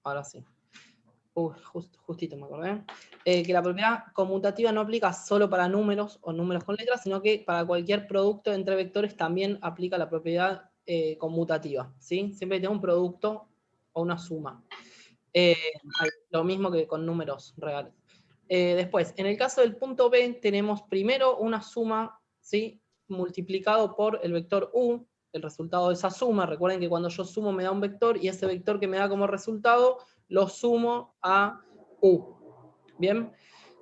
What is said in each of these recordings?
ahora sí. Justito me acordé. Que la propiedad conmutativa no aplica solo para números o números con letras, sino que para cualquier producto entre vectores también aplica la propiedad conmutativa, ¿sí? Siempre tiene un producto o una suma. Lo mismo que con números reales. Después, en el caso del punto B, tenemos primero una suma, ¿sí? Multiplicado por el vector U, el resultado de esa suma. Recuerden que cuando yo sumo me da un vector, y ese vector que me da como resultado, lo sumo a U. ¿Bien?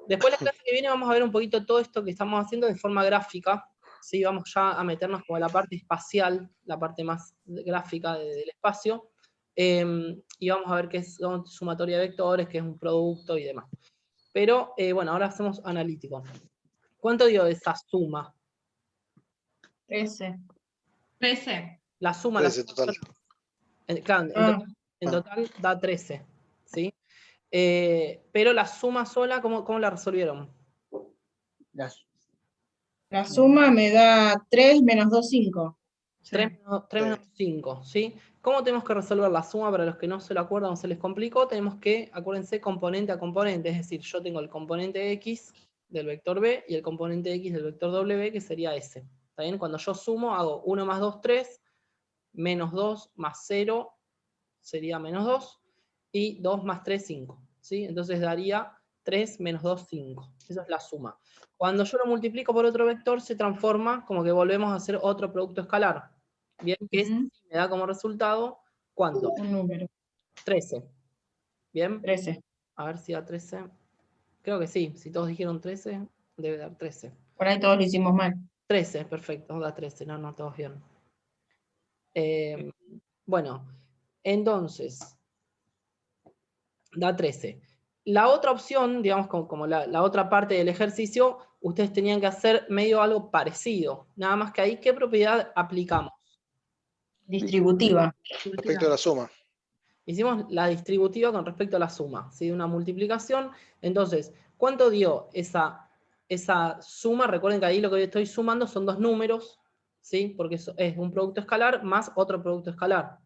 Después, la clase que viene, vamos a ver un poquito todo esto que estamos haciendo de forma gráfica. ¿Sí? Vamos ya a meternos como en la parte espacial, la parte más gráfica del espacio. Y vamos a ver qué es sumatoria de vectores, qué es un producto y demás. Pero, bueno, ahora hacemos analítico. ¿Cuánto dio esa suma? 13. 13. La suma, 13 total. Claro, en total da 13. ¿Sí? Pero la suma sola, ¿cómo la resolvieron? La suma me da 3 menos 2, 5. 3 menos 5, ¿sí? ¿Cómo tenemos que resolver la suma? Para los que no se lo acuerdan o se les complicó, tenemos que, acuérdense, componente a componente, es decir, yo tengo el componente X del vector B y el componente X del vector W, que sería ese. ¿Está bien? Cuando yo sumo, hago 1 más 2, 3, menos 2 más 0 sería menos 2, y 2 más 3, 5. ¿Sí? Entonces daría 3 menos 2, 5. Esa es la suma. Cuando yo lo multiplico por otro vector, se transforma como que volvemos a hacer otro producto escalar. Bien, que me da como resultado, ¿cuánto? Un número. 13. ¿Bien? 13. A ver si da 13. Creo que sí. Si todos dijeron 13, debe dar 13. Por ahí todos lo hicimos mal. 13, perfecto. Da 13. No, todos bien. Bueno, entonces, da 13. La otra opción, digamos, como la otra parte del ejercicio, ustedes tenían que hacer medio algo parecido. Nada más que ahí, ¿qué propiedad aplicamos? Distributiva. Respecto a la suma. Hicimos la distributiva con respecto a la suma, ¿sí? Una multiplicación. Entonces, ¿cuánto dio esa suma? Recuerden que ahí lo que estoy sumando son dos números, ¿sí? Porque es un producto escalar más otro producto escalar.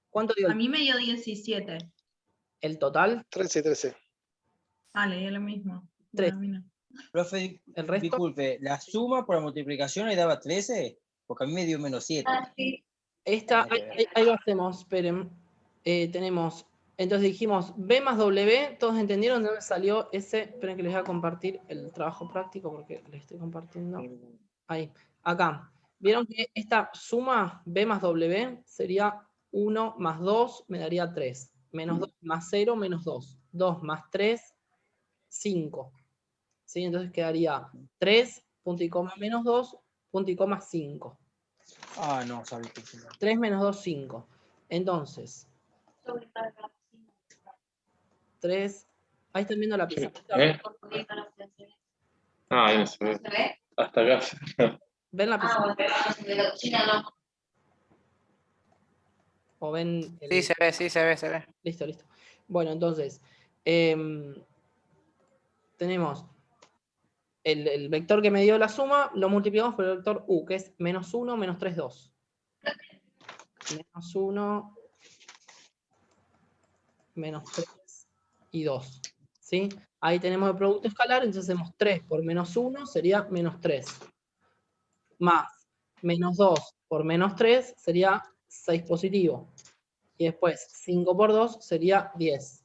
¿Cuánto dio A mí me dio 17. el total? 13 y 13. Ah, leí lo mismo. 13. Bueno, a mí no. Profe, ¿El resto? disculpe, ¿la suma por la multiplicación le daba 13? Porque a mí me dio menos 7. Sí. Ahí lo hacemos, esperen. Tenemos, entonces dijimos B más W, ¿todos entendieron de dónde salió ese? Esperen que les voy a compartir el trabajo práctico porque les estoy compartiendo. Ahí, acá. ¿Vieron que esta suma B más W sería 1 más 2 me daría 3? Menos 2 más 0, menos 2. 2 más 3, 5. ¿Sí? Entonces quedaría 3, punto y coma menos 2, punto y coma 5. Ah, no, sabía que 3 menos 2, 5. Entonces, 3. Ahí están viendo la pizarra. Ah, ahí no se ve. Hasta acá. ¿Ven la pizarra? ¿O ven el... Sí, se ve. Listo. Bueno, entonces, tenemos el vector que me dio la suma, lo multiplicamos por el vector U, que es menos 1, menos 3, 2. Menos 1, menos 3 y 2. ¿Sí? Ahí tenemos el producto escalar, entonces hacemos 3 por menos 1 sería menos 3. Más menos 2 por menos 3 sería 6 positivo. Y después 5 por 2 sería 10.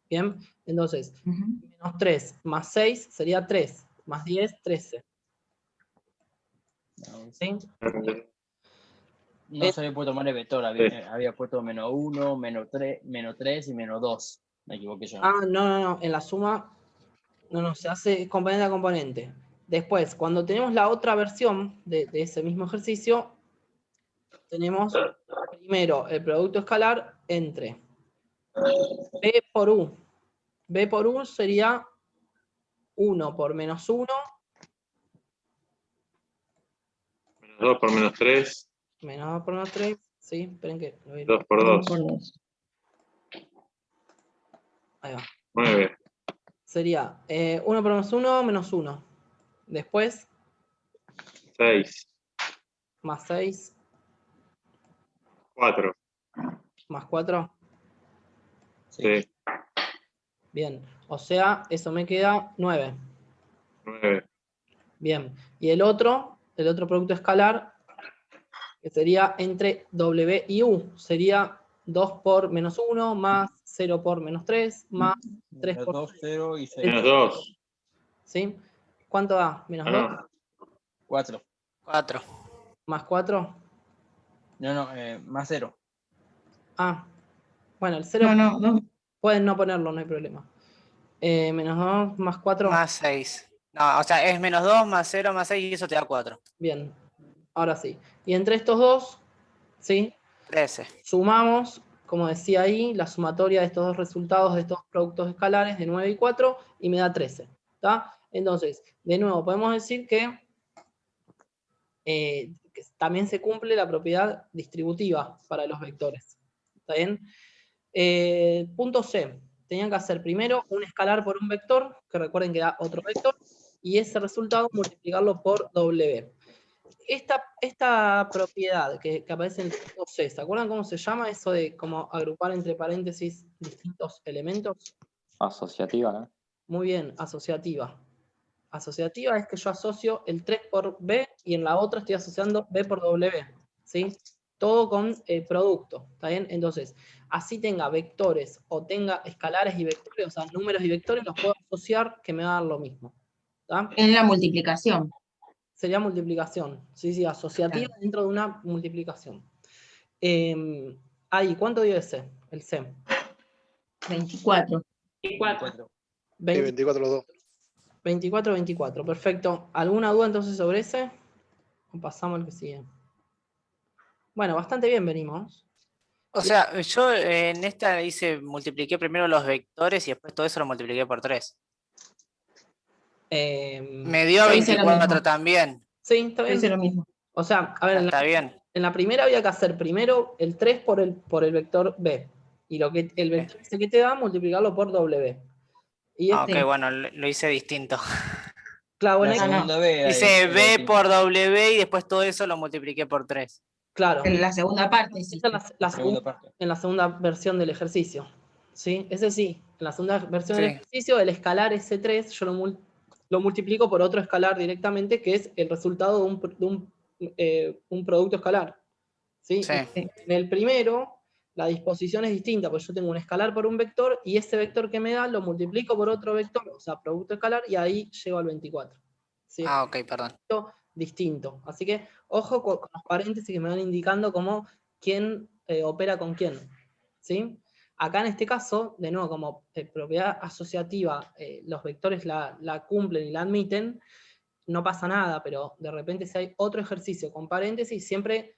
¿Bien? Entonces, menos 3 más 6 sería 3. Más 10, 13. ¿Sí? No se había puesto mal el vector, había puesto menos 1, menos 3 y menos 2. Me equivoqué yo. Ah, no. En la suma, no, se hace componente a componente. Después, cuando tenemos la otra versión de ese mismo ejercicio, tenemos primero el producto escalar entre B por U. B por U sería 1 por menos 1. Menos 2 por menos 3. Menos 2 por menos 3. Sí, esperen que lo voy 2 por 2. Ahí va. 9. Sería 1 por menos 1. Después, 6. más 6. 4. Más 4. Sí. Bien, o sea, eso me queda 9. 9. Bien, y el otro producto escalar, que sería entre W y U, sería 2 por menos 1, más 0 por menos 3, más 3 Menos por 2, 0 y 6. Menos 2. ¿sí? ¿Cuánto da? ¿Menos 2? Ah, 4. 4. ¿Más 4? No, más 0. Ah, bueno, el 0 No. pueden no ponerlo, no hay problema. Menos 2 más 4, Más 6. No, o sea, es menos 2 más 0 más 6 y eso te da 4. bien, ahora sí. Y entre estos dos, ¿sí? 13. Sumamos, como decía ahí, la sumatoria de estos dos resultados de estos productos escalares de 9 y 4 y me da 13. ¿Está? Entonces, de nuevo, podemos decir que también se cumple la propiedad distributiva para los vectores. ¿Está bien? Punto C. Tenían que hacer primero un escalar por un vector, que recuerden que da otro vector, y ese resultado multiplicarlo por W. Esta propiedad que aparece en el punto C, ¿se acuerdan cómo se llama eso de como agrupar entre paréntesis distintos elementos? Asociativa, ¿no? Muy bien, asociativa. Asociativa es que yo asocio el 3 por B y en la otra estoy asociando B por W, ¿sí? Todo con producto, ¿está bien? Entonces, así tenga vectores o tenga escalares y vectores, o sea, números y vectores, los puedo asociar que me va a dar lo mismo, ¿está? En la multiplicación. Sería multiplicación, sí, asociativa dentro de una multiplicación. Ahí, ¿cuánto dio ese? El C. 24. 4. 24 los dos. 24, 24, perfecto. ¿Alguna duda entonces sobre ese? O pasamos al que sigue. Bueno, bastante bien venimos. O sea, yo en esta multipliqué primero los vectores y después todo eso lo multipliqué por 3. Me dio Yo hice lo 24 mismo. también. Sí, está Yo hice bien. lo mismo. O sea, a ver, Está bien. en la primera había que hacer primero el 3 por el vector B. Y lo que el vector ese que te da, multiplicarlo por W. Y Ah, ok, Sí. bueno, lo hice distinto. claro, La bueno, segunda vez era Hice era B distinto. por W y después todo eso lo multipliqué por 3. claro. En la segunda parte, sí. Esa es La segunda parte. en la segunda versión del ejercicio. ¿Sí? Ese sí, en la segunda versión del Sí. ejercicio, el escalar S3, yo lo multiplico por otro escalar directamente, que es el resultado de un producto escalar. ¿Sí? Sí. En el primero, la disposición es distinta, porque yo tengo un escalar por un vector, y ese vector que me da lo multiplico por otro vector, o sea, producto escalar, y ahí llego al 24. ¿Sí? Ah, ok, perdón. Distinto. Así que ojo con los paréntesis que me van indicando como quién opera con quién. ¿Sí? Acá en este caso, de nuevo, como propiedad asociativa, los vectores la cumplen y la admiten, no pasa nada, pero de repente si hay otro ejercicio con paréntesis, siempre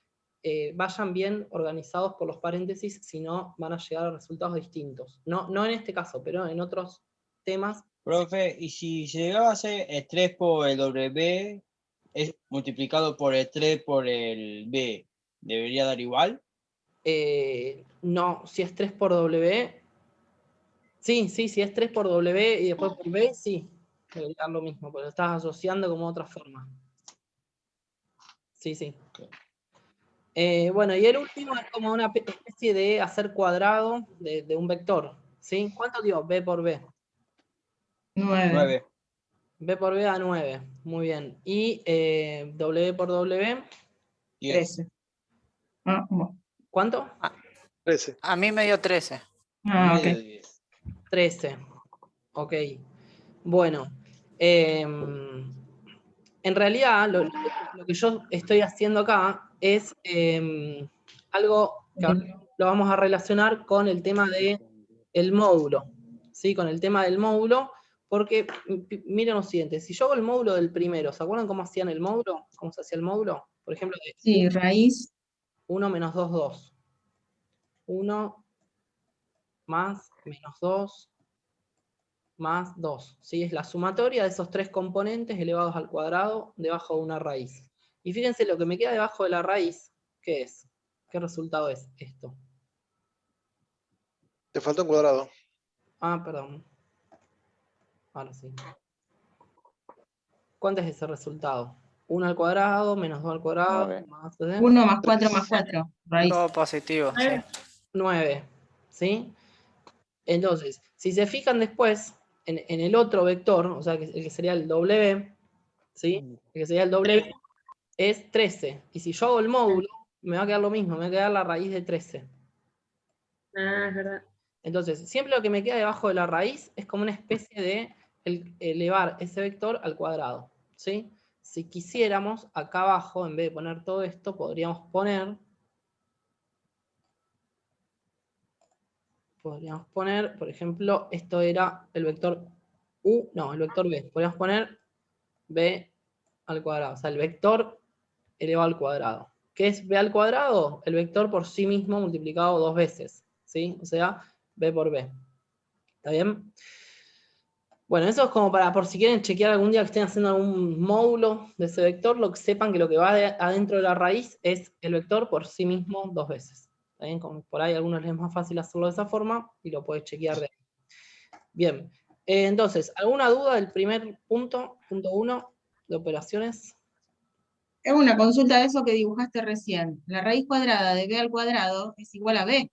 vayan bien organizados por los paréntesis, si no van a llegar a resultados distintos. No en este caso, pero en otros temas. Profe, y si llegaba a ser el 3 por el W, es multiplicado por el 3 por el B, ¿debería dar igual? No, si es 3 por W, sí, si es 3 por W y después por B, sí, debería dar lo mismo, pero lo estás asociando como otra forma. Sí. Bueno, y el último es como una especie de hacer cuadrado de un vector, ¿sí? ¿Cuánto dio B por B? 9. 9. B por B da 9, muy bien. Y W por W, 10. 13. Ah, bueno. ¿cuánto? 13. A mí me dio 13. Ah, ok. Medio de 10. 13. Ok. Bueno. En realidad, lo que yo estoy haciendo acá es algo que ahora lo vamos a relacionar con el tema del módulo. ¿Sí? Con el tema del módulo, porque miren lo siguiente, si yo hago el módulo del primero, ¿se acuerdan cómo hacían el módulo? ¿Cómo se hacía el módulo? Por ejemplo, de Sí, raíz. 1 menos 2, 2. 1 más menos 2 más 2. ¿Sí? Es la sumatoria de esos tres componentes elevados al cuadrado debajo de una raíz. Y fíjense lo que me queda debajo de la raíz, ¿qué es? ¿Qué resultado es esto? Te falta un cuadrado. Ah, perdón. Ahora sí. ¿Cuánto es ese resultado? 1 al cuadrado, menos 2 al cuadrado, 9. más 1 más 4 más 4. Raíz. Todo positivo, sí. 9. ¿Sí? Entonces, si se fijan después, en el otro vector, o sea, el que sería el W, ¿sí? El que sería el W es 13. Y si yo hago el módulo, me va a quedar lo mismo, me va a quedar la raíz de 13. Ah, es verdad. Entonces, siempre lo que me queda debajo de la raíz es como una especie de elevar ese vector al cuadrado, ¿sí? Si quisiéramos, acá abajo, en vez de poner todo esto, podríamos poner, por ejemplo, esto era el vector U, no, el vector B. Podríamos poner B al cuadrado, o sea, el vector elevado al cuadrado. ¿Qué es B al cuadrado? El vector por sí mismo multiplicado 2 veces, ¿sí? O sea, B por B. ¿Está bien? Bueno, eso es como para, por si quieren chequear algún día que estén haciendo algún módulo de ese vector, lo que sepan que lo que va adentro de la raíz es el vector por sí mismo 2 veces. ¿Está bien? Como por ahí a algunos les es más fácil hacerlo de esa forma y lo puedes chequear de ahí. Bien, entonces, ¿alguna duda del primer punto, punto 1 de operaciones? Es una consulta de eso que dibujaste recién. La raíz cuadrada de b al cuadrado es igual a b.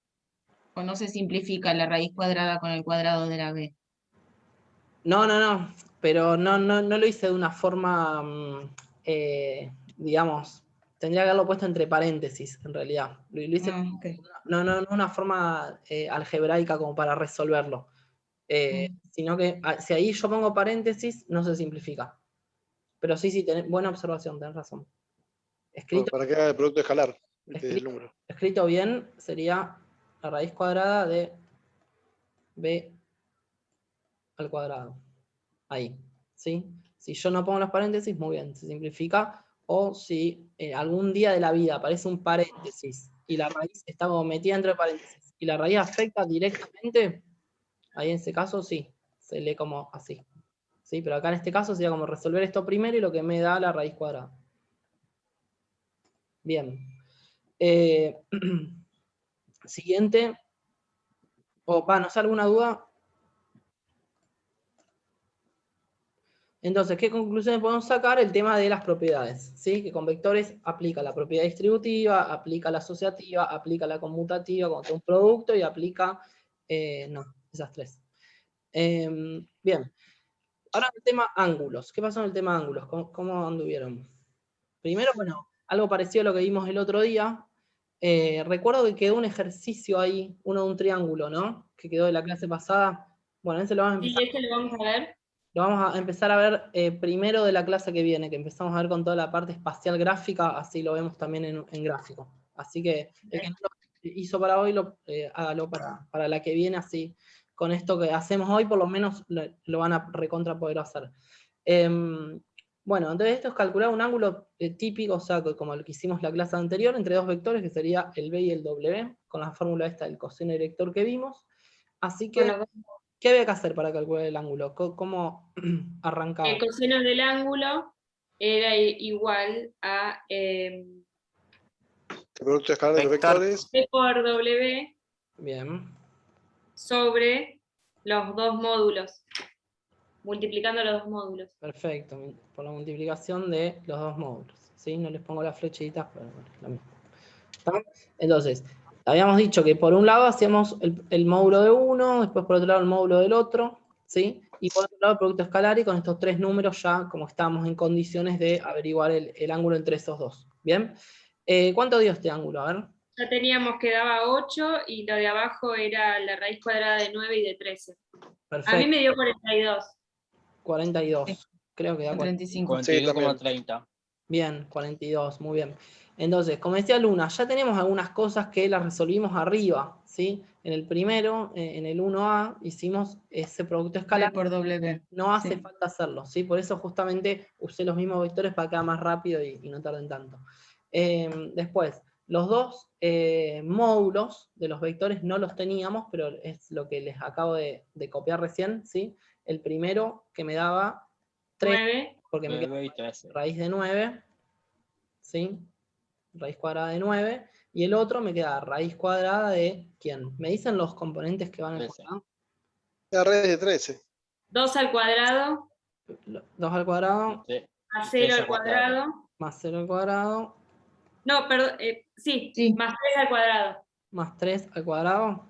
¿O no se simplifica la raíz cuadrada con el cuadrado de la b? No, pero no lo hice de una forma, digamos, tendría que haberlo puesto entre paréntesis, en realidad. Lo hice Ok. no una forma algebraica como para resolverlo, sino que si ahí yo pongo paréntesis, no se simplifica. Pero sí, buena observación, tenés razón. Bueno, Escrito, para que haga el producto escalar, el número. escrito bien, sería la raíz cuadrada de b al cuadrado. Ahí, ¿sí? Si yo no pongo los paréntesis, muy bien, se simplifica. O si algún día de la vida aparece un paréntesis y la raíz está como metida entre paréntesis y la raíz afecta directamente, ahí en ese caso sí, se lee como así. ¿Sí? Pero acá en este caso sería como resolver esto primero y lo que me da la raíz cuadrada. Bien. Siguiente. ¿No sé alguna duda? Entonces, ¿qué conclusiones podemos sacar? El tema de las propiedades, ¿sí? Que con vectores aplica la propiedad distributiva, aplica la asociativa, aplica la conmutativa cuando tengo un producto y aplica, esas tres. Bien. Ahora el tema ángulos. ¿Qué pasó en el tema ángulos? ¿Cómo anduvieron? Primero, bueno, algo parecido a lo que vimos el otro día. Recuerdo que quedó un ejercicio ahí, uno de un triángulo, ¿no? Que quedó de la clase pasada. Bueno, ese lo vamos a Sí, empezar. este lo vamos a ver. Lo vamos a empezar a ver primero de la clase que viene, que empezamos a ver con toda la parte espacial gráfica, así lo vemos también en gráfico. Así que el que no lo hizo para hoy, hágalo para la que viene, así con esto que hacemos hoy, por lo menos lo van a recontra poder hacer. Bueno, entonces esto es calcular un ángulo típico, o sea, como el que hicimos la clase anterior, entre dos vectores, que sería el B y el W, con la fórmula esta del coseno director que vimos. Así que, Bueno, ¿qué había que hacer para calcular el ángulo? ¿Cómo arrancaba? el coseno del ángulo era igual a El producto escalar de los Vector. vectores. B por W Bien, sobre los dos módulos, multiplicando los dos módulos. perfecto. Por la multiplicación de los dos módulos. ¿Sí? No les pongo las flechitas, pero bueno, es lo mismo. ¿Está? Entonces, habíamos dicho que por un lado hacíamos el módulo de uno, después por otro lado el módulo del otro, ¿sí? Y por otro lado el producto escalar, y con estos tres números ya como estábamos en condiciones de averiguar el ángulo entre esos dos. ¿Bien? ¿Cuánto dio este ángulo? A ver. Ya teníamos que daba 8 y lo de abajo era la raíz cuadrada de 9 y de 13. Perfecto. A mí me dio 42. 42. Sí. Creo que da 35. 42,30. Bien, 42, muy bien. Entonces, como decía Luna, ya tenemos algunas cosas que las resolvimos arriba, ¿sí? En el primero, en el 1A, hicimos ese producto B escalar. por W. No hace Sí. falta hacerlo, ¿sí? Por eso justamente usé los mismos vectores para que haga más rápido y no tarden tanto. Después, los dos módulos de los vectores no los teníamos, pero es lo que les acabo de copiar recién, ¿sí? El primero que me daba 3, 9. porque me queda 9 y 13. raíz de 9, ¿sí? Raíz cuadrada de 9, y el otro me queda raíz cuadrada de, ¿quién? ¿Me dicen los componentes que van a 13. cuadrado? La raíz de 13. 2 al cuadrado, 2 al cuadrado, más Y 0 3 al cuadrado. más 0 al cuadrado, No, perdón, sí, Sí. más 3 al cuadrado. más 3 al cuadrado.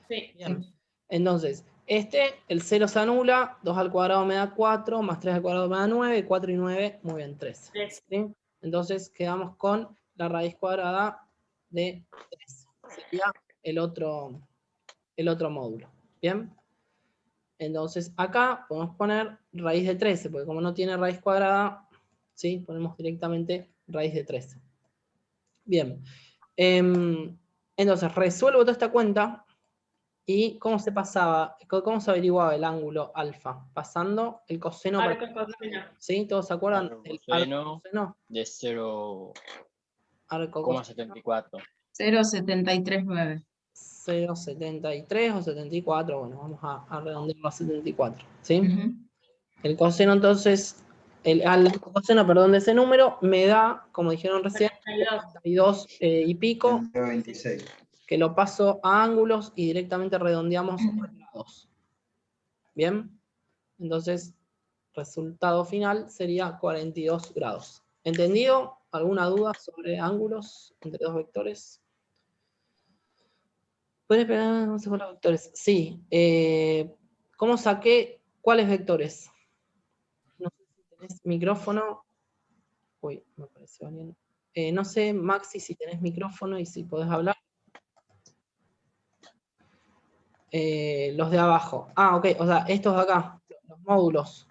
Sí. Bien. Entonces, el 0 se anula, 2 al cuadrado me da 4, más 3 al cuadrado me da 9, 4 y 9, muy bien, 13. 13. ¿Sí? Entonces quedamos con la raíz cuadrada de 13. Sería el otro módulo. ¿Bien? Entonces acá podemos poner raíz de 13, porque como no tiene raíz cuadrada, ¿sí? Ponemos directamente raíz de 13. Bien. Entonces resuelvo toda esta cuenta. ¿Y cómo se pasaba? ¿Cómo se averiguaba el ángulo alfa? Pasando el coseno por Arco coseno. ¿sí? ¿Todos se acuerdan? Arco El coseno. arco coseno. De 0,74. Arco coseno. 0,739. 0,73 o 74. Bueno, vamos a redondearlo a 74. ¿Sí? Ujú. El coseno entonces, al coseno, perdón, de ese número me da, como dijeron recién, 42 y pico, 126. que lo paso a ángulos y directamente redondeamos a grados. ¿Bien? Entonces, resultado final sería 42 grados. ¿Entendido? ¿Alguna duda sobre ángulos entre dos vectores? ¿Puedes esperar un segundo los vectores? Sí. ¿Cómo saqué cuáles vectores? No sé si tenés micrófono. Uy, me apareció alguien. No sé, Maxi, si tenés micrófono y si podés hablar. Los de abajo. Ah, ok, o sea, estos de acá, los módulos.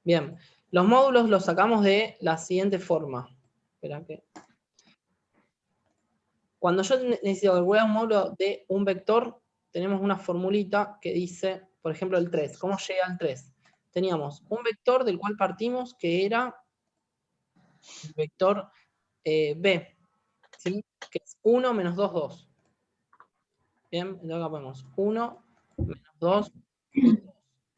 Bien, los módulos los sacamos de la siguiente forma. Espera que... Cuando yo necesito calcular un módulo de un vector, tenemos una formulita que dice, por ejemplo, el 3. ¿Cómo llega al 3? Teníamos un vector del cual partimos que era el vector B, ¿sí? Que es 1 menos 2, 2. Bien, entonces acá ponemos 1 menos 2 y 2.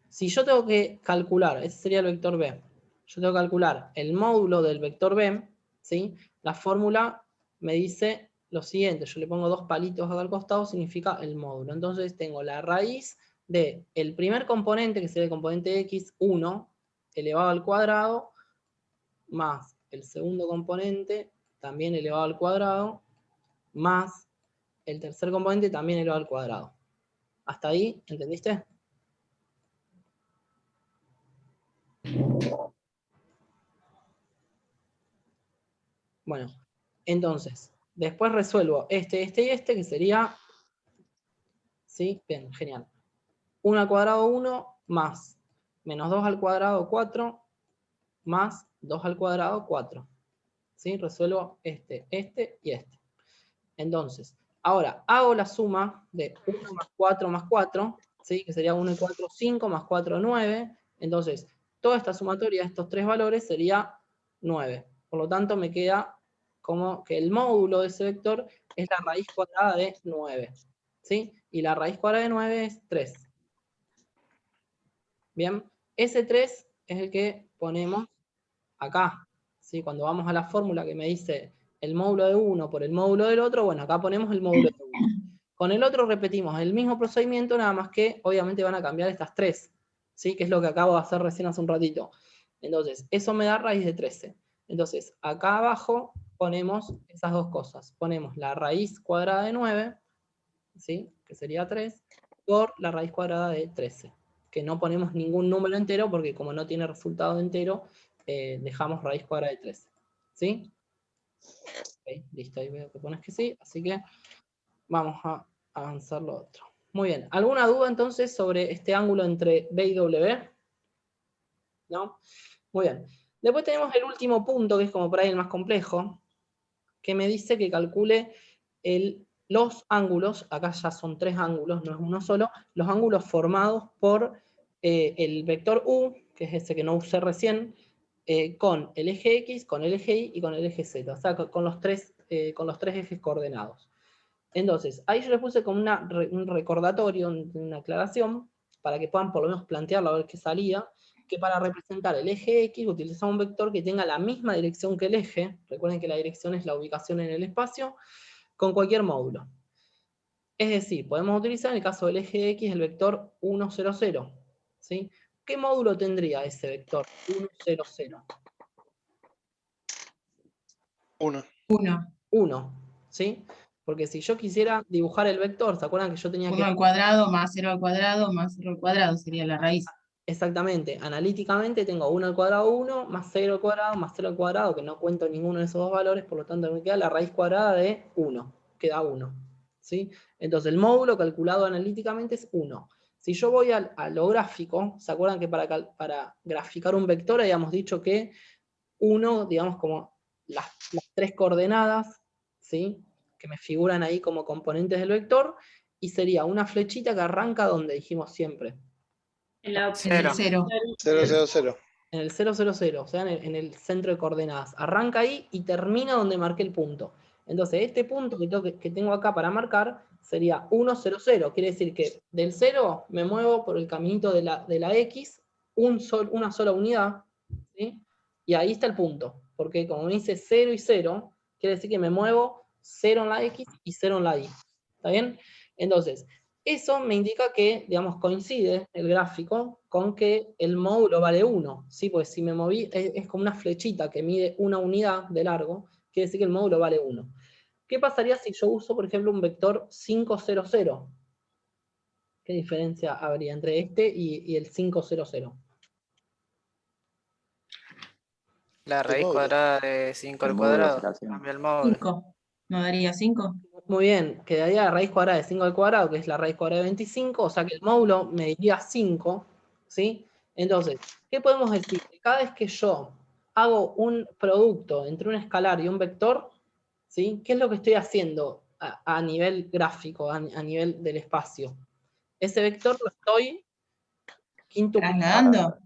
Si yo tengo que calcular, ese sería el vector B, yo tengo que calcular el módulo del vector B, ¿sí? La fórmula me dice lo siguiente, yo le pongo dos palitos acá al costado, significa el módulo. Entonces tengo la raíz del primer componente, que sería el componente x, 1, elevado al cuadrado, más el segundo componente, también elevado al cuadrado, más el tercer componente, también elevado al cuadrado. ¿Hasta ahí? ¿Entendiste? Bueno, entonces, después resuelvo este y este, que sería, ¿sí? Bien, genial. 1 al cuadrado 1, más menos 2 al cuadrado 4, más 2 al cuadrado 4. ¿Sí? Resuelvo este y este. Entonces, ahora hago la suma de 1 más 4 más 4, ¿sí? Que sería 1 y 4, 5, más 4, 9. Entonces, toda esta sumatoria de estos tres valores sería 9. Por lo tanto, me queda como que el módulo de ese vector es la raíz cuadrada de 9. ¿Sí? Y la raíz cuadrada de 9 es 3. Bien, ese 3 es el que ponemos acá. ¿Sí? Cuando vamos a la fórmula que me dice el módulo de uno por el módulo del otro, bueno, acá ponemos el módulo de uno. Con el otro repetimos el mismo procedimiento, nada más que obviamente van a cambiar estas tres, ¿sí? Que es lo que acabo de hacer recién hace un ratito. Entonces, eso me da raíz de 13. Entonces, acá abajo ponemos esas dos cosas. Ponemos la raíz cuadrada de 9, ¿sí? Que sería 3, por la raíz cuadrada de 13. Que no ponemos ningún número entero, porque como no tiene resultado de entero, dejamos raíz cuadrada de 13. ¿Sí? Ok, listo, ahí veo que pones que sí, así que vamos a avanzar lo otro. Muy bien, ¿alguna duda entonces sobre este ángulo entre B y W? ¿No? Muy bien. Después tenemos el último punto, que es como por ahí el más complejo, que me dice que calcule los ángulos, acá ya son tres ángulos, no es uno solo, los ángulos formados por el vector U, que es ese que no usé recién, con el eje X, con el eje Y y con el eje Z, o sea, con los tres ejes coordenados. Entonces, ahí yo les puse como un recordatorio, una aclaración, para que puedan por lo menos plantearlo a ver qué salía, que para representar el eje X utilizamos un vector que tenga la misma dirección que el eje, recuerden que la dirección es la ubicación en el espacio, con cualquier módulo. Es decir, podemos utilizar en el caso del eje X el vector 1, 0, 0. ¿Sí? ¿Qué módulo tendría ese vector 1, 0, 0? 1. 1. 1. ¿Sí? Porque si yo quisiera dibujar el vector, ¿se acuerdan que yo tenía 1 que... al cuadrado más 0 al cuadrado más 0 al cuadrado sería la raíz. Exactamente, analíticamente tengo 1 al cuadrado 1, más 0 al cuadrado, más 0 al cuadrado, que no cuento ninguno de esos dos valores, por lo tanto me queda la raíz cuadrada de 1, queda 1. ¿Sí? Entonces el módulo calculado analíticamente es 1. Si yo voy a lo gráfico, ¿se acuerdan que para graficar un vector habíamos dicho que 1, digamos como las 3 coordenadas, ¿sí? Que me figuran ahí como componentes del vector, y sería una flechita que arranca donde dijimos siempre, En la En el 0. 0, 0, 0. en el 0, 0, 0, o sea, en el centro de coordenadas. Arranca ahí y termina donde marqué el punto. Entonces, este punto que tengo acá para marcar sería 1, 0, 0. Quiere decir que del 0 me muevo por el caminito de la X, una sola unidad, ¿sí? Y ahí está el punto. Porque como me dice 0 y 0, quiere decir que me muevo 0 en la X y 0 en la Y. ¿Está bien? Entonces, eso me indica que, digamos, coincide el gráfico con que el módulo vale 1, ¿sí? Pues si me moví, es como una flechita que mide una unidad de largo, quiere decir que el módulo vale 1. ¿Qué pasaría si yo uso, por ejemplo, un vector 5, 0, 0? ¿Qué diferencia habría entre este y el 5, 0, 0? La raíz módulo. cuadrada de 5 El al módulo cuadrado. será 100. Cambia el módulo. 5. ¿No daría 5? Muy bien, quedaría la raíz cuadrada de 5 al cuadrado, que es la raíz cuadrada de 25, o sea que el módulo me diría 5, ¿sí? Entonces, ¿qué podemos decir? Que cada vez que yo hago un producto entre un escalar y un vector, ¿sí? ¿Qué es lo que estoy haciendo a nivel gráfico, a nivel del espacio? Ese vector lo estoy quintuplicando, ¿Trasladando?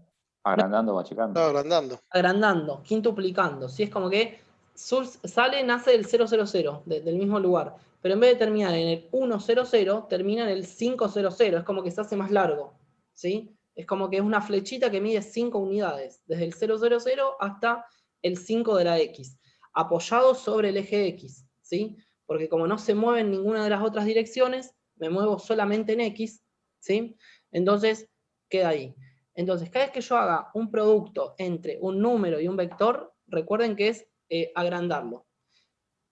Agrandando o achicando. Estaba agrandando. agrandando, quintuplicando, ¿sí? Es como que sale, nace del 0, 0, 0, del mismo lugar, pero en vez de terminar en el 1, 0, 0, termina en el 5, 0, 0, es como que se hace más largo, ¿sí? Es como que es una flechita que mide 5 unidades, desde el 0, 0, 0 hasta el 5 de la X, apoyado sobre el eje X, ¿sí? Porque como no se mueve en ninguna de las otras direcciones, me muevo solamente en X, ¿sí? Entonces, queda ahí. Entonces, cada vez que yo haga un producto entre un número y un vector, recuerden que es agrandarlo.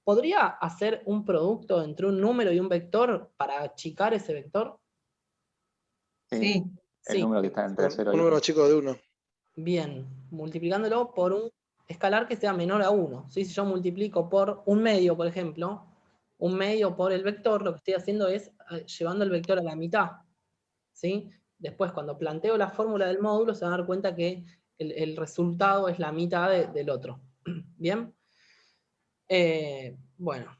¿Podría hacer un producto entre un número y un vector para achicar ese vector? Sí. El Sí. número que está entre 0 Un y número 1. chico de 1. Bien, multiplicándolo por un escalar que sea menor a 1. ¿Sí? Si yo multiplico por un medio, por ejemplo, un medio por el vector, lo que estoy haciendo es llevando el vector a la mitad. ¿Sí? Después, cuando planteo la fórmula del módulo, se van a dar cuenta que el resultado es la mitad del otro. ¿Bien? Bueno.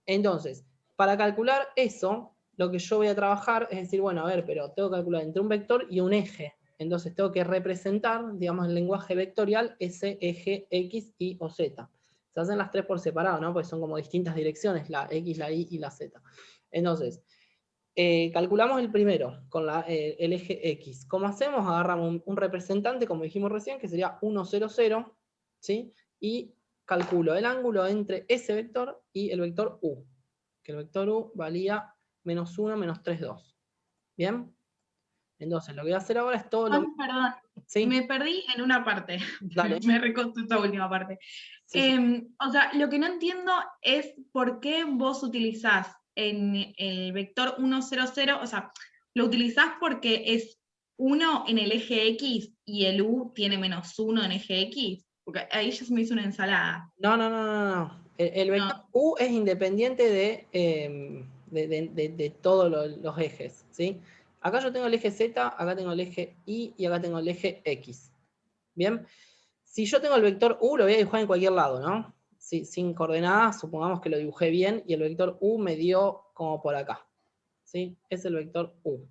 Entonces, para calcular eso, lo que yo voy a trabajar es decir, bueno, a ver, pero tengo que calcular entre un vector y un eje. Entonces tengo que representar, digamos, en lenguaje vectorial ese eje X, Y o Z. Se hacen las tres por separado, ¿no? Porque son como distintas direcciones, la X, la Y y la Z. Entonces, calculamos el primero, con el eje X. ¿Cómo hacemos? Agarramos un representante, como dijimos recién, que sería 1, 0, 0, ¿sí? Y calculo el ángulo entre ese vector y el vector U. Que el vector U valía menos 1, menos 3, 2. ¿Bien? Entonces, lo que voy a hacer ahora es todo lo mismo. Perdón, ¿Sí? me perdí en una parte. Dale. Me reconto esta última parte. Sí. O sea, lo que no entiendo es por qué vos utilizás en el vector 1, 0, 0, o sea, lo utilizás porque es 1 en el eje X y el U tiene menos 1 en eje X. Porque ahí ya se me hizo una ensalada. No. El vector No. U es independiente de todos los ejes, ¿sí? Acá yo tengo el eje Z, acá tengo el eje Y y acá tengo el eje X. ¿Bien? Si yo tengo el vector U, lo voy a dibujar en cualquier lado, ¿no? Sin coordenadas, supongamos que lo dibujé bien y el vector U me dio como por acá. ¿Sí? Es el vector U.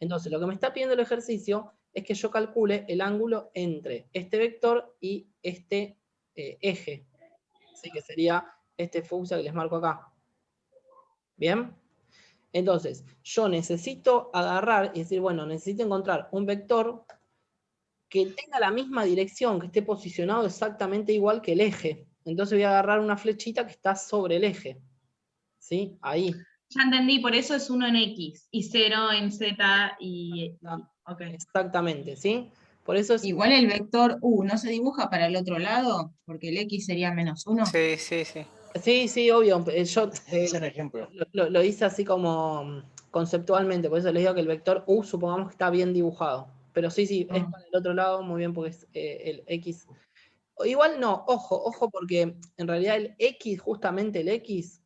Entonces, lo que me está pidiendo el ejercicio es que yo calcule el ángulo entre este vector y este eje. ¿Sí? Que sería este fucsia que les marco acá. ¿Bien? Entonces, yo necesito agarrar y decir, bueno, necesito encontrar un vector que tenga la misma dirección, que esté posicionado exactamente igual que el eje. Entonces voy a agarrar una flechita que está sobre el eje. ¿Sí? Ahí. Ya entendí, por eso es 1 en X y 0 en Z y... Ok. Exactamente, ¿sí? Por eso es... Igual el vector U no se dibuja para el otro lado, porque el X sería menos 1. Sí. Sí, sí, obvio. Yo Es un ejemplo. lo hice así como conceptualmente, por eso les digo que el vector U supongamos que está bien dibujado. Pero sí, sí, es para el otro lado, muy bien, porque es el X. Igual no, ojo, porque en realidad el X, justamente el X,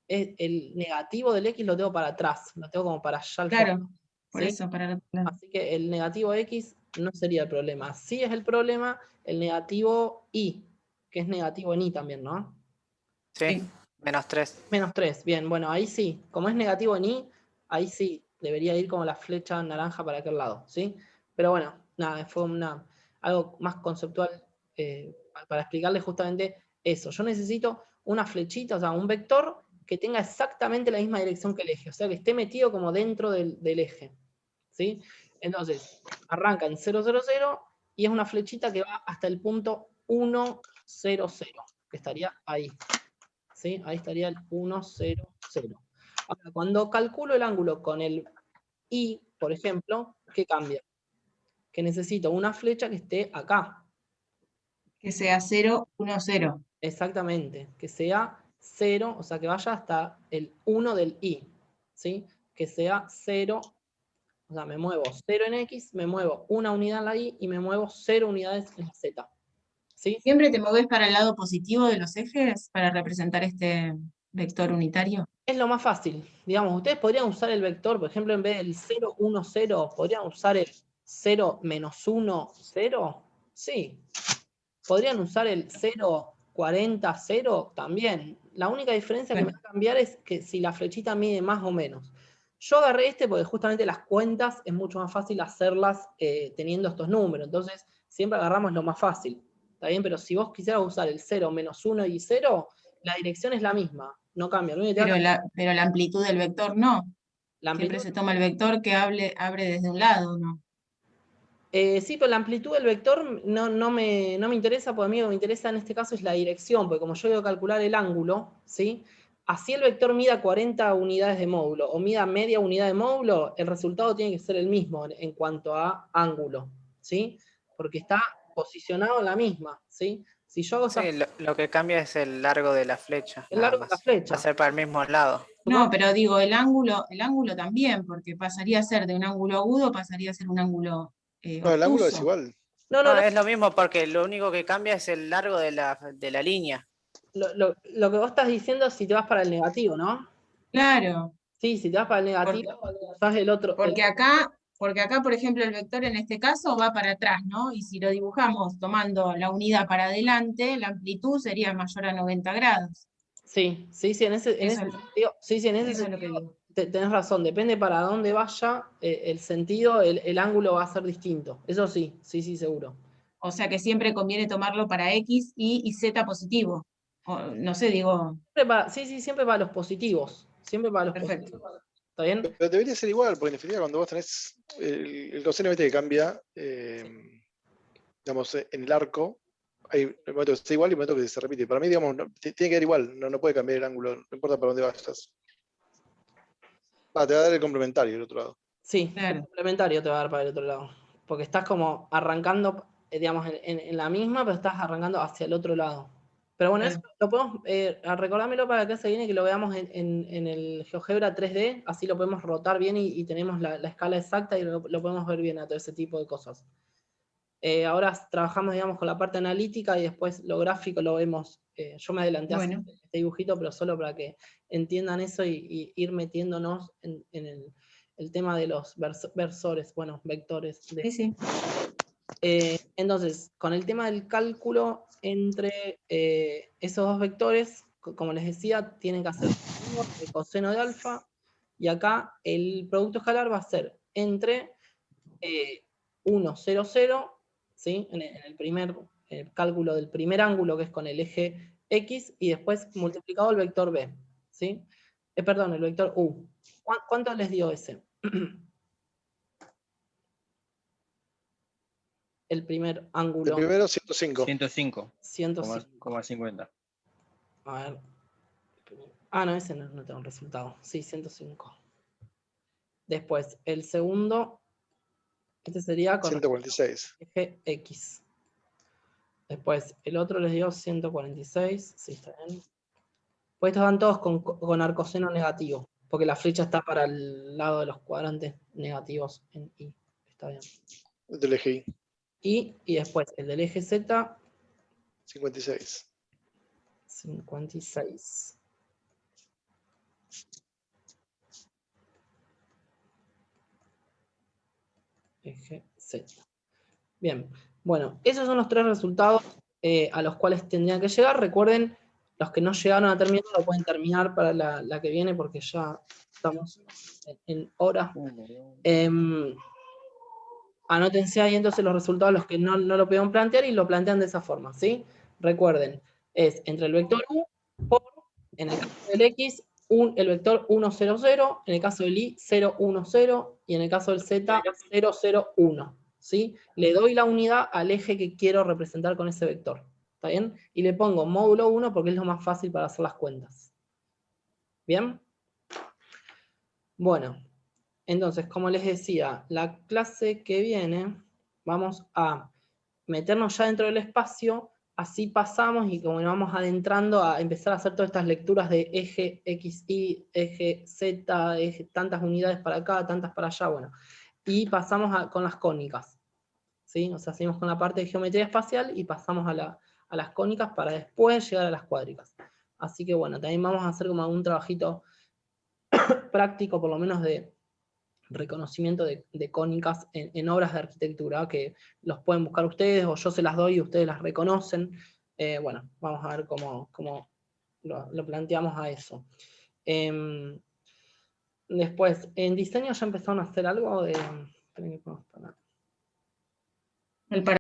el negativo del X lo tengo para atrás, lo tengo como para allá al fondo. Claro, por ¿sí? eso, para el otro lado. Así que el negativo X no sería el problema. Sí es el problema el negativo Y, que es negativo en Y también, ¿no? Sí, Sí. -3. -3, bien, bueno, ahí sí. Como es negativo en Y, ahí sí, debería ir como la flecha naranja para aquel lado, ¿sí? Pero bueno, nada, fue algo más conceptual para explicarles justamente eso. Yo necesito una flechita, o sea, un vector que tenga exactamente la misma dirección que el eje, o sea, que esté metido como dentro del eje, ¿sí? Entonces, arranca en 0, 0, 0 y es una flechita que va hasta el punto 1, 0, 0, que estaría ahí. ¿Sí? Ahí estaría el 1, 0, 0. Ahora, cuando calculo el ángulo con el I, por ejemplo, ¿qué cambia? Que necesito una flecha que esté acá. Que sea 0, 1, 0. Exactamente. Que sea 0, o sea, que vaya hasta el 1 del I. ¿Sí? Que sea 0, o sea, me muevo 0 en X, me muevo una unidad en la Y y me muevo 0 unidades en la Z. ¿Sí? ¿Siempre te moves para el lado positivo de los ejes para representar este vector unitario? Es lo más fácil. Digamos, ustedes podrían usar el vector, por ejemplo, en vez del 0, 1, 0, podrían usar el 0, menos 1, 0. Sí. Podrían usar el 0, 40, 0 también. La única diferencia que me Bueno, va a cambiar es que si la flechita mide más o menos. Yo agarré este porque justamente las cuentas es mucho más fácil hacerlas teniendo estos números. Entonces, siempre agarramos lo más fácil. ¿Está bien? Pero si vos quisieras usar el 0, menos 1 y 0, la dirección es la misma. No cambia. Lo único que te va a cambiar pero la amplitud del vector no. la Siempre amplitud. se toma el vector que abre desde un lado, ¿no? Sí, pero la amplitud del vector no me interesa, porque a mí lo que me interesa en este caso es la dirección, porque como yo voy a calcular el ángulo, ¿sí? Así el vector mida 40 unidades de módulo o mida media unidad de módulo, el resultado tiene que ser el mismo en cuanto a ángulo, ¿sí? Porque está posicionado en la misma, ¿sí? Si yo hago Sí, lo que cambia es el largo de la flecha, el nada largo de la más. Va flecha, a ser para el mismo lado. No, pero digo, el ángulo también, porque pasaría a ser de un ángulo agudo, pasaría a ser un ángulo No, el ángulo es obtuso. igual. no, No, es lo mismo porque lo único que cambia es el largo de la línea. lo que vos estás diciendo es si te vas para el negativo, ¿no? Claro, Sí, si te vas para el negativo, usás el otro. porque acá, por ejemplo, el vector en este caso va para atrás, ¿no? Y si lo dibujamos tomando la unidad para adelante, la amplitud sería mayor a 90 grados. Sí, en ese Eso, sentido, eso es lo que digo. tenés razón, depende para dónde vaya el sentido, el ángulo va a ser distinto. Eso sí, seguro. O sea que siempre conviene tomarlo para X, Y Z positivo. No sé, digo, Siempre para los positivos. Siempre para los perfecto. positivos. ¿Está bien? Pero debería ser igual, porque en definitiva cuando vos tenés el coseno que cambia, digamos, en el arco, hay un momento que está igual y un momento que se repite. Para mí, digamos, tiene que quedar igual, no puede cambiar el ángulo, no importa para dónde vayas. Te va a dar el complementario el otro lado. Sí, el Claro. complementario te va a dar para el otro lado. Porque estás como arrancando, digamos, en la misma, pero estás arrancando hacia el otro lado. Pero bueno, eso Claro. lo podemos, recordármelo para que se viene, que lo veamos en el GeoGebra 3D, así lo podemos rotar bien y tenemos la escala exacta y lo podemos ver bien a todo ese tipo de cosas. Ahora trabajamos, digamos, con la parte analítica y después lo gráfico lo vemos. Yo me adelanté a hacer Bueno, este dibujito, pero solo para que entiendan eso y ir metiéndonos en el tema de los versores, bueno, vectores. sí, sí. Entonces, con el tema del cálculo entre esos dos vectores, como les decía, tienen que hacer el coseno de alfa, y acá el producto escalar va a ser entre 1, 0, 0, ¿sí? En el primer cálculo del primer ángulo, que es con el eje X, y después multiplicado el vector B, ¿sí? Perdón, el vector U. ¿Cuánto les dio ese? El primer ángulo. El primero, 105. 105, 105. 50. A ver. Ah, no, ese no tengo el resultado. Sí, 105. Después, el segundo, este sería con 146. eje X. Después, el otro les dio 146. Sí, está bien. Pues estos van todos con arcoseno negativo, porque la flecha está para el lado de los cuadrantes negativos en Y. Está bien. Del eje Y. Y después el del eje Z, 56. 56. Eje Z. Bien, bueno, esos son los 3 resultados a los cuales tendrían que llegar. Recuerden, los que no llegaron a terminar lo pueden terminar para la que viene porque ya estamos en hora. Anótense ahí entonces los resultados, los que no lo pudieron plantear y lo plantean de esa forma, ¿sí? Recuerden, es entre el vector U por, en el caso del X, el vector 1, 0, 0, en el caso del Y, 0, 1, 0, y en el caso del Z, 0, 0, 1. ¿Sí? Le doy la unidad al eje que quiero representar con ese vector. ¿Está bien? Y le pongo módulo 1 porque es lo más fácil para hacer las cuentas. ¿Bien? Bueno, entonces, como les decía, la clase que viene, vamos a meternos ya dentro del espacio, así pasamos y como nos vamos adentrando a empezar a hacer todas estas lecturas de eje XY, eje Z, tantas unidades para acá, tantas para allá, bueno. Y pasamos con las cónicas, ¿sí? O sea, seguimos con la parte de geometría espacial y pasamos a las cónicas para después llegar a las cuádricas. Así que bueno, también vamos a hacer como algún trabajito práctico, por lo menos de reconocimiento de cónicas en obras de arquitectura, que los pueden buscar ustedes, o yo se las doy y ustedes las reconocen. Bueno, vamos a ver cómo lo planteamos a eso. Después, en diseño ya empezaron a hacer algo de... El